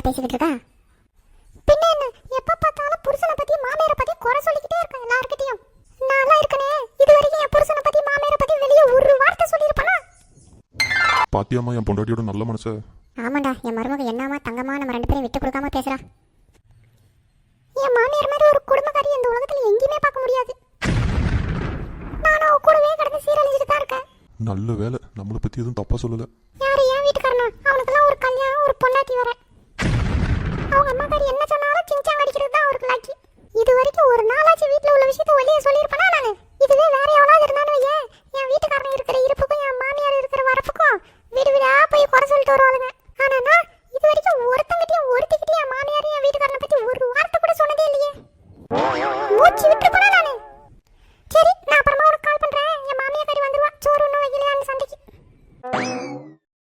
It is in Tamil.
பேசிக்கிட்டு இருக்கா? பின்ன என்ன, எப்ப பார்த்தாலும் புருஷனை பத்தி மாமியாரை பத்தி குறை சொல்லிக்கிட்டே இருக்கா எல்லார்கிட்டயும். நல்லா இருக்கனே, இது வரைக்கும் என் புருஷனை பத்தி மாமியாரை பத்தி வெளியே ஒரு வார்த்தை சொல்லியிருப்பானா? பாத்தியாமா என் பொண்டாட்டியோட நல்ல மனச. ஆமாண்டா, என் மருமக என்னமா தங்கமா நம்ம ரெண்டு பேரும் விட்டு கொடுக்காம பேசுறா. என் மாமியார் மாதிரி ஒரு குடும்பக்காரி இந்த உலகத்துல எங்கேயுமே பார்க்க முடியாது. நான் அவ கூடவே கடந்து சீரழிஞ்சிட்டு தான் இருக்கேன். நல்ல வேலை, நம்மளை பத்தி எதுவும் தப்பா சொல்லல. யாரு என் வீட்டுக்காரனா? அவனுக்குலாம் ஒரு கல்யாணம், ஒரு பொண்டாட்டி வர. அவங்க அம்மாக்காரி என்ன சொன்னாலும் சிங்சாங் அடிக்கிறது தான் அவருக்கு லாக்கி. இது வரைக்கும் ஒரு நாளாச்சும் வீட்டுல உள்ள விஷயத்த வெளியே சொல்லியிருப்பேனா நானு? இதுவே வேற எவனாவது இருந்தாலும் என் வீட்டுக்காரன் இருக்கிற இருப்புக்கும் என் மாமியார் இருக்கிற வரப்புக்கும் வீடு வீடா போய் குறை சொல்லிட்டு வருவாளுங்க.